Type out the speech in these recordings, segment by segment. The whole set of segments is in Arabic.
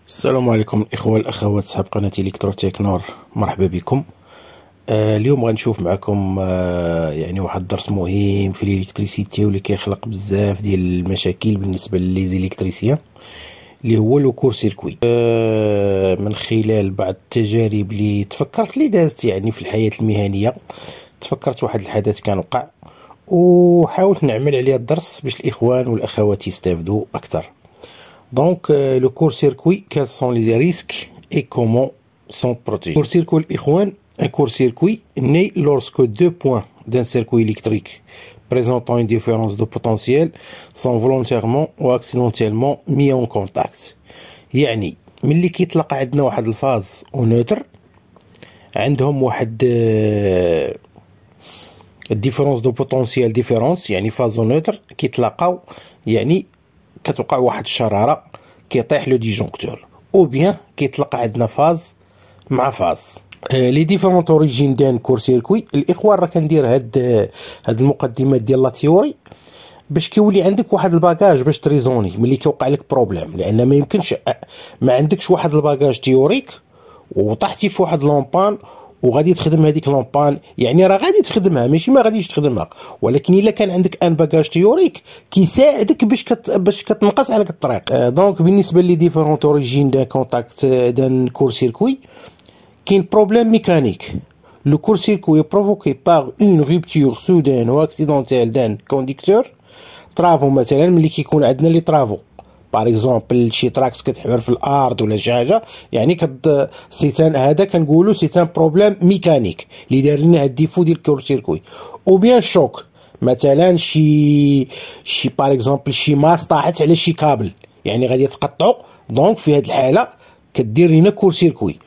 السلام عليكم الإخوة والأخوات صحاب قناة إلكتروتيك نور، مرحبا بكم. اليوم غنشوف معكم يعني واحد الدرس مهم في الإلكتريسيتي واللي كيخلق بزاف ديال المشاكل بالنسبة للإلكتريسيان، اللي هو لو كور سيركوي. من خلال بعض التجارب اللي تفكرت اللي دازت يعني في الحياة المهنية، تفكرت واحد الحدث كان وقع وحاولت نعمل عليه الدرس باش الإخوان والأخوات يستافدوا أكثر. Donc, le court-circuit, quels sont les risques et comment sont protégés? Court-circuit, un court-circuit naît lorsque deux points d'un circuit électrique présentant une différence de potentiel sont volontairement ou accidentellement mis en contact. يعني ملي كيطلق عندنا واحد الفاز ونوتر عندهم واحد الديفيرونس دو بوتونسيال ديفيرونس، يعني فاز ونوتر كيتلاقاو، يعني كتوقع واحد الشرارة كيطيح لو ديجونكتور، او بيان كيطلق عندنا فاز مع فاز. لي ديفيرونت اوريجين دان كور سيركوي. الاخوان راه كندير هاد المقدمات ديال لا تيوري باش كيولي عندك واحد الباكاج باش تريزوني ملي كيوقع لك بروبليم، لان ما يمكنش ما عندكش واحد الباكاج تيوريك وطحتي في واحد لومبان وغادي تخدم هذيك لومبان، يعني راه غادي تخدمها ماشي ما غاديش تخدمها، ولكن الا كان عندك ان باكاج تيوريك كيساعدك باش كتنقص عليك الطريق. دونك بالنسبه لي ديفيرونت اوريجين دان كونتاكت دان كور سيركوي، كاين بروبليم ميكانيك. لو كور سيركوي بروفوكي باغ اون رupture soudaine ou accidentelle d'un conducteur. طرافو مثلا ملي كيكون عندنا لي طرافو باغ اكزومبل شي تراكس كتحفر في الارض ولا شي حاجه، يعني سيتان هذا كنقولوا سيتان بروبليم ميكانيك اللي دار لنا هاد الديفو ديال الكور سيركوي. او بيان شوك مثلا شي باغ اكزومبل شي ماس طاحت على شي كابل، يعني غادي تقطعو، دونك في هاد الحاله كدير لنا كور سيركوي.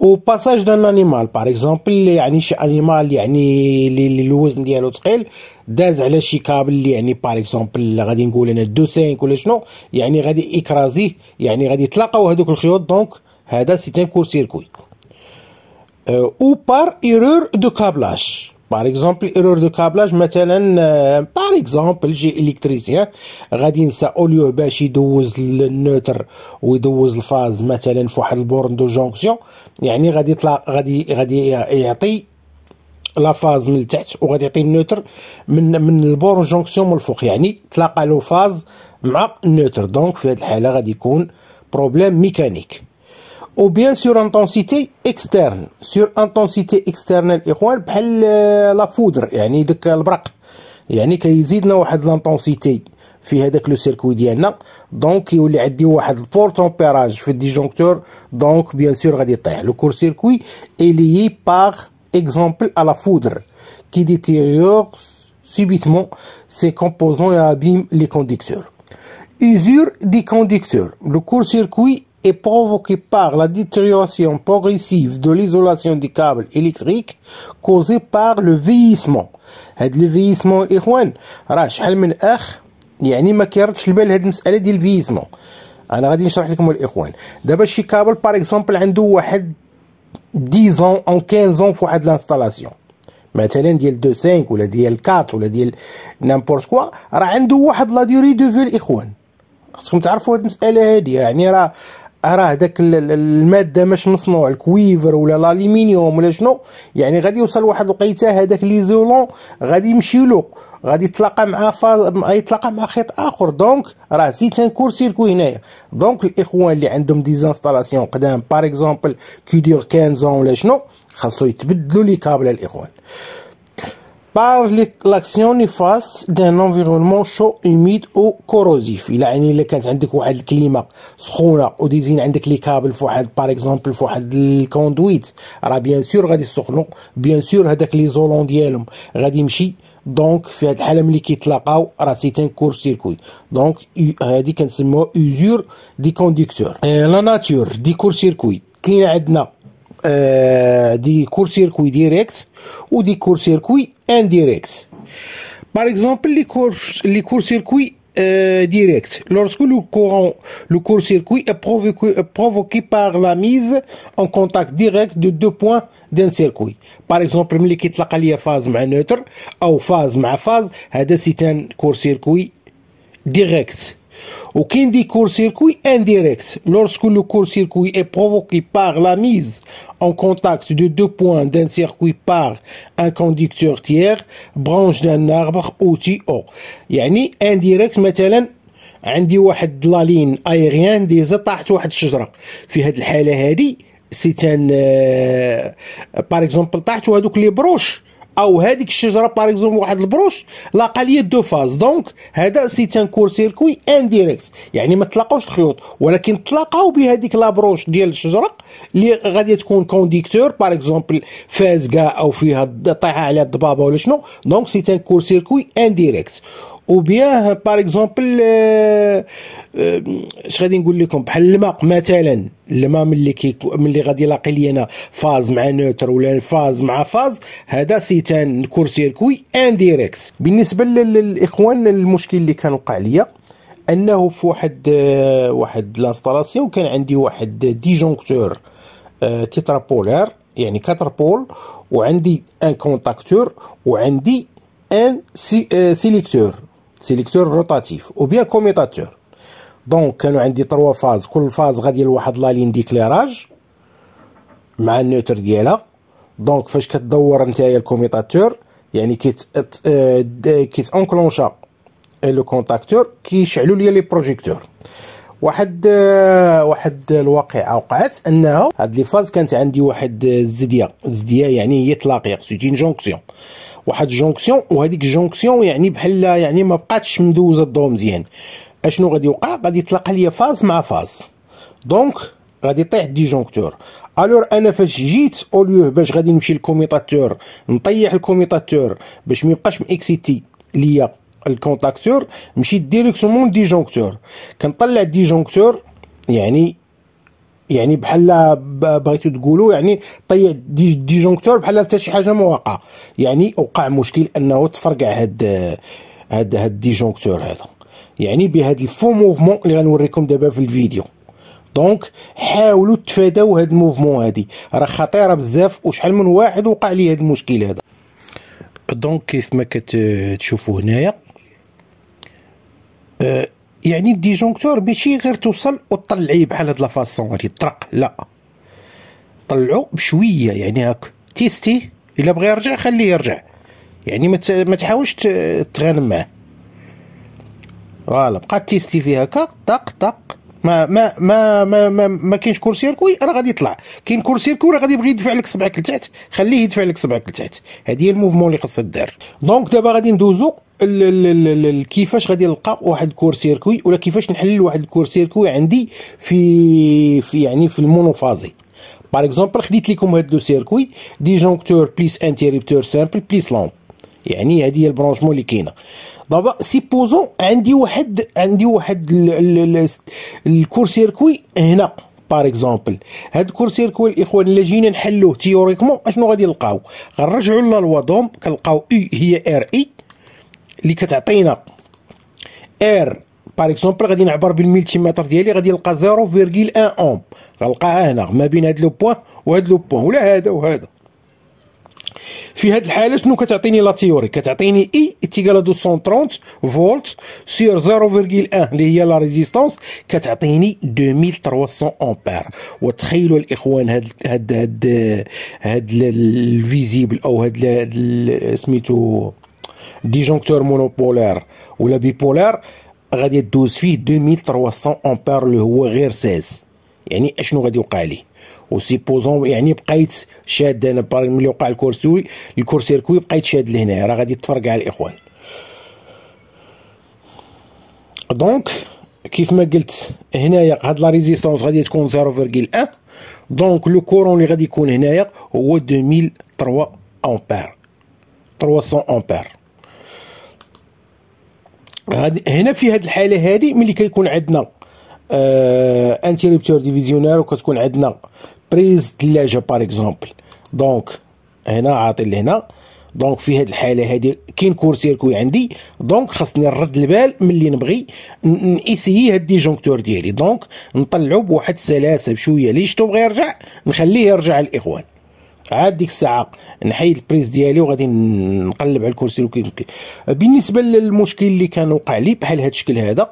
او باساج دان انيمال باغ اكزومبل، يعني شي انيمال يعني اللي الوزن ديالو ثقيل داز على شي كابل، يعني باغ اكزومبل غادي نقول انا دو 5 ولا شنو، يعني غادي اكرازيه، يعني غادي يتلاقاو هذوك الخيوط، دونك هذا سي ان كور سيركوي. او بار ايرور دو كابلاج، باغ اكزومبل ايرور دو كابلاج مثلا باغ اكزومبل جي الكتريسيان غادي ينسى اوليو باش يدوز النوتر ويدوز الفاز مثلا في واحد البورن دو جونكسيون، يعني غادي يطلع غادي يعطي لا فاز من التحت وغادي يعطي النوتر من البورن جونكسيون من الفوق، يعني تلاقى له فاز مع النوتر، دونك في هذه الحاله غادي يكون بروبليم ميكانيك. ou bien sur intensité externe. sur intensité externe الاخوان بحال لا فودر، يعني داك البرق، يعني كيزيدنا واحد لانتونسيتي في هذاك لو سيركوي ديالنا، دونك يولي عندي واحد الفور تمبيراج في الديجونكتور، دونك بيان سور غادي يطيح. لو كور سيركوي اي ليي باغ اكزومبل à la foudre qui détériore subitement ses composants et abîme les conducteurs. Usure des conducteurs. Le court-circuit est provoqué par la détérioration progressive de l'isolation des câbles électriques causée par le vieillissement. هاد le vieillissement الإخوان راه شحال من أخ يعني ما كيردش البال هاد المسألة ديال الفييسمون. أنا غادي نشرح لكم الإخوان. دابا شي كابل باغ اكزومبل عنده واحد 10 أو 15 في واحد لانستالاسيون مثلا ديال 2 5 ولا ديال 4 ولا ديال نامبورت كوا، راه عنده واحد لا ديوري دو في الإخوان. خصكم تعرفوا هاد المسألة هادي، يعني راه داك الماده مش مصنوع الكويفر ولا الالومنيوم ولا شنو، يعني غادي يوصل واحد الوقيته هذاك ليزولون غادي يمشي له، غادي يتلاقى مع يتلاقى مع خيط اخر، دونك راه سي ان كور سيركوي هنايا. دونك الاخوان اللي عندهم ديزانستالاسيون قدام باغ اكزومبل كي دير 15 ولا شنو، خاصو يتبدلوا لي كابل الاخوان. par l'action néfaste d'un environnement chaud, humide ou corrosif. يعني الا كانت عندك واحد الكليمه سخونه وديزين عندك لي كابل في واحد باغ اكزومبل في واحد الكوندويت، راه بيان سور غادي يسخنوا، بيان سور هذاك لي زولون ديالهم غادي يمشي، دونك في هذه الحاله ملي كيتلاقاو راه سي ان كور سيركوي. دونك هذه كنسموها usure دي كونديكتور. لا ناتور دي كور سيركوي، كاين عندنا des courts-circuits directs ou des courts-circuits indirects. Par exemple, les courts-circuits directs, lorsque le court-circuit est provoqué par la mise en contact direct de deux points d'un circuit. Par exemple, ملي كيتلاقى ليا فاز مع نوتر أو فاز مع فاز، هذا سي ان court-circuit direct. وكاين دي court-circuit indirect. Lorsque le court-circuit est provoqué par la mise en contact de deux points d'un circuit par un conducteur tiers, branche d'un arbre ou tuyau. يعني indirect مثلا عندي واحد لالين ايريان ديزا طاحت واحد الشجره، في هذه الحاله هذه سي تان باغ اكزومبل طاحت وهذوك لي بروش او هذيك الشجره باغ اكزومبل واحد البروش لاقى ليا دو فاز، دونك هذا سي تان كور سيركوي انديريكت، يعني ما تلاقاوش الخيوط ولكن تلاقاو بهذيك لابروش ديال الشجره اللي غادي تكون كونديكتور باغ اكزومبل فازقه او فيها طايحه على الضبابه ولا شنو، دونك سي تان كور سيركوي انديريكت. او بيان باغ اكزومبل اش غادي نقول لكم بحال الماء مثلا، الماء ملي غادي يلاقي لي انا فاز مع نوتر ولا فاز مع فاز، هذا سيتان كور سيركوي انديريكت. بالنسبه للاخوان المشكل اللي كان وقع ليا انه في واحد لانستالاسيون كان عندي واحد ديجونكتور تيترابولار يعني 4 بول، وعندي ان كونتاكتور وعندي ان سيليكتور روتاتيف او بيان كوميتاتور. دونك كانوا عندي 3 فاز، كل فاز غادي لواحد لالين ديكليراج مع النوتر ديالها. دونك فاش كتدور نتايا الكوميتاتور يعني كيت انكلونشا لو كونتاكتور كيشعلوا ليا لي بروجيكتور. واحد الواقعه وقعت انه هاد لي فاز كانت عندي واحد الزديه يعني هي تلاقيه سيتي جونكسيون، واحد جونكسيون، وهذيك الجونكسيون يعني بحال يعني ما بقاتش مدوزه الضو مزيان. اشنو غادي يوقع؟ غادي تلاقى ليا فاز مع فاز، دونك غادي يطيح الديجونكتور. الور انا فاش جيت اوليو باش غادي نمشي للكوميتاتور نطيح الكوميتاتور باش ما يبقاش ميكسيتي ليا الكونتاكتور، مشيت ديريكتومون للديجونكتور. كنطلع الديجونكتور يعني بحال بغيتو تقولوا يعني طيح ديجونكتور بحال حتى شي حاجه ما واقعه، يعني وقع مشكل انه تفرقع هاد الديجونكتور هذا، يعني بهذا الفو موفمون اللي غنوريكم دابا في الفيديو. دونك حاولوا تفاداو هاد الموفمون هادي، راه خطيره بزاف وشحال من واحد وقع ليه هاد المشكل هذا. دونك كيف ما كتشوفوا هنايا يعني الديجونكتور ماشي غير توصل وتطلعيه بحال هاد لافاسون غادي يطرق، لا طلعو بشويه يعني هاك تيستي، الا بغى يرجع خليه يرجع، يعني ما تحاولش تغنم معاه. فوالا بقى تيستي فيها هكا طق طق، ما كاينش كور سيركوي راه غادي يطلع، كاين كور سيركوي راه غادي يبغي يدفع لك صبعك لتحت، خليه يدفع لك صبعك لتحت. هذه هي الموفمون اللي خاصها دار. دونك دابا غادي ندوزو كيفاش غادي نلقى واحد الكور سيركوي ولا كيفاش نحلل واحد الكور سيركوي عندي في يعني في المونوفازي. باغ اكزومبل خديت لكم هاد لو سيركوي ديجونكتور بليس انتيريبتور سامبل بليس لامب، يعني هذه هي البرونشمون اللي كاينه. دابا سيبوزون عندي واحد الكور سيركوي هنا باغ اكزومبل. هاد الكور سيركوي الاخوان الا جينا نحلوه تيوريكمون اشنو غادي نلقاو؟ غنرجعوا للوا دوم، كنلقاو اي هي ار اي اللي كتعطينا ار باغ اكزومبل. غادي نعبر بالملتيمتر ديالي غادي نلقى 0.1 اوم، غنلقاها هنا ما بين هاد لو بوين وهاد لو بوين ولا هذا وهذا. في هذه الحاله شنو كتعطيني لا تيوري؟ كتعطيني اي تيغال 230 فولت سير 0.1 اللي هي لا ريزيستانس، كتعطيني 2300 امبير. وتخيلوا الاخوان هاد الفيزيبل او هاد سميتو ديجونكتور مونوبولار ولا بيبولار غادي تدوز فيه 2300 امبير اللي هو غير 16. يعني اشنو غادي يوقع لي؟ وسيبوزون يعني بقيت شاد انا ملي وقع الكور سيركوي بقيت شاد لهنا، راه غادي تفرقع الاخوان. دونك كيف ما قلت هنايا هاد لا ريزيستونس غادي تكون 0.1، دونك لو كورون اللي غادي يكون هنايا هو 2003 امبير 300 امبير. هنا في هاد الحاله هادي ملي كيكون عندنا انتيريبتور ديفيزيونير وكتكون عندنا بريز ثلاجه باغ اكزومبل، دونك هنا عاطي لهنا. دونك في هاد الحاله هادي كاين كور سيركوي عندي، دونك خاصني نرد البال ملي نبغي نيسيي هاد ديجونكتور ديالي. دونك نطلعو بواحد السلاسه بشويه، لي شتو بغى يرجع نخليه يرجع الاخوان. عاد ديك الساعه نحيد البريز ديالي وغادي نقلب على الكور سيركوي. بالنسبه للمشكل اللي كان وقع لي بحال هاد الشكل هذا،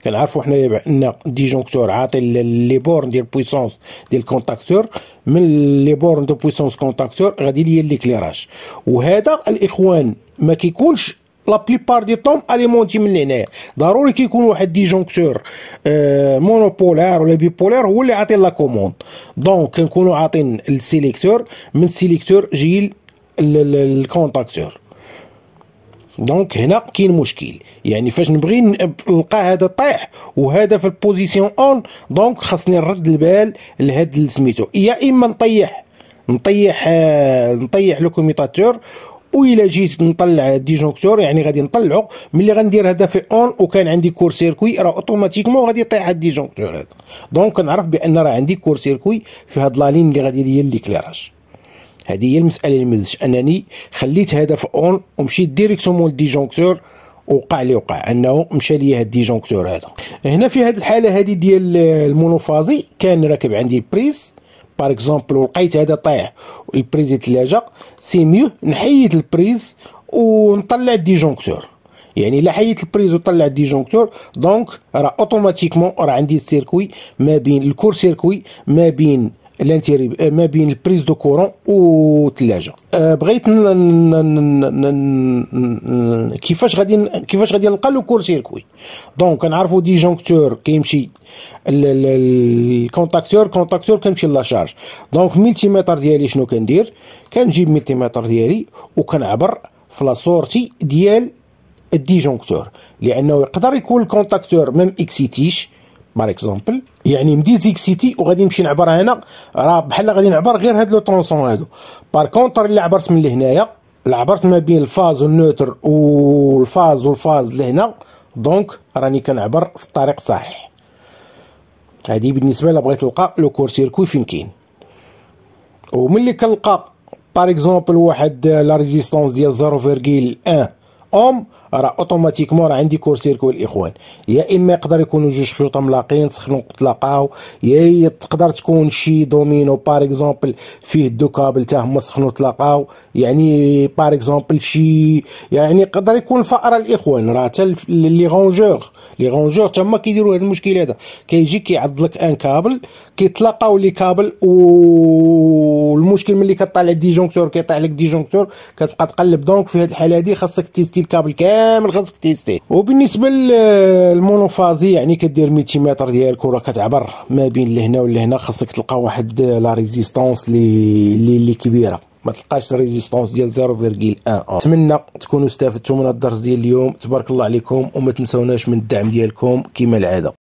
كنعرفوا حنايا بان الديجونكتور عاطي لي بورن ديال بويسونس ديال الكونتاكتور، من لي بورن دو بويسونس كونتاكتور غادي ليا ليكليراج. وهذا الاخوان ما كيكونش لا بليبار دي طوم اليمونتي من هنايا، ضروري كيكون واحد ديجونكتور مونوبولار ولا بيبولار هو اللي عاطي لا كوموند. دونك كنكونوا عاطين السيليكتور، من السيليكتور جاي الكونتاكتور. دونك هنا كاين مشكل، يعني فاش نبغي نلقى هذا طايح وهذا في البوزيسيون اون، دونك خاصني نرد البال لهاد سميتو، يا اما نطيح لو كوميتاتور، وإلا جيت نطلع الديجونكتور يعني غادي نطلعو ملي غندير هذا في اون وكان عندي كور سيركوي، راه اوتوماتيكمون غادي يطيح الديجونكتور هذا. دونك كنعرف بان راه عندي كور سيركوي في هاد لالين اللي غادي ليا ليكليراج. هذه هي المساله اللي مدزش، انني خليت هذا في اون ومشيت ديريكتومون للديجونكتور، وقع اللي وقع انه مشى ليا هاد الديجونكتور هذا. هنا في هذه الحاله هذه ديال المونوفازي كان راكب عندي البريز باغ اكزومبل ولقيت هذا طايح البريز يتلاجا، سي ميو نحيد البريز ونطلع الديجونكتور. يعني لا حيدت البريز وطلع الديجونكتور، دونك راه اوتوماتيكمون راه عندي السيركوي ما بين الكور سيركوي ما بين ما بين البريز دو كورون والثلاجه. بغيت كيفاش غادي نلقى لو كور سيركوي. دونك كنعرفوا ديجونكتور كيمشي الكونتاكتور كنمشي لا شارج. دونك ملتيمتر ديالي شنو كندير؟ كنجيب ملتيمتر ديالي وكنعبر في لا سورتي ديال الديجونكتور، لانه يقدر يكون الكونتاكتور ميم اكسيتيش باغ اكزومبل، يعني مديت اكسيتي وغادي نمشي نعبر هنا، راه بحال غادي نعبر غير هاد لو طرونسون هادو. بار كونتر اللي عبرت من لهنايا، عبرت ما بين الفاز والنوتر والفاز لهنا، دونك راني كنعبر في الطريق الصحيح. هذه بالنسبه لا بغيت نلقى لو كور سيركوي فين كاين. وملي كنلقى باغ اكزومبل واحد لا ريزيستونس ديال 0.1 اوم، راه اوتوماتيكمون راه عندي كور سيركوي الاخوان. يا اما يقدر يكونوا جوج خيوط ملاقين سخنوا تلاقاو، يا تقدر تكون شي دومينو باغ اكزومبل فيه دو كابل حتى هما سخنوا تلاقاو، يعني باغ اكزومبل شي يعني يقدر يكون فأره الاخوان. راه حتى لي رونجور تما كيديروا هذا المشكل هذا، كيجي كيعض لك ان كابل كيتلاقاو لي كابل، والمشكل ملي كطالع الديجونكتور كيطيح لك الديجونكتور كتبقى تقلب. دونك في هذه الحاله هذه خاصك تيستي الكابل كامل، خاصك تيستي. وبالنسبه للمونوفازي يعني كدير ملتيمتر ديالك وراه كتعبر ما بين لهنا ولهنا، خاصك تلقى واحد لا ريزيستونس اللي كبيره، ما تلقاش ريزيستونس ديال 0.1. نتمنى تكونوا استفدتوا من الدرس ديال اليوم. تبارك الله عليكم، وما تنسوناش من الدعم ديالكم كما العاده.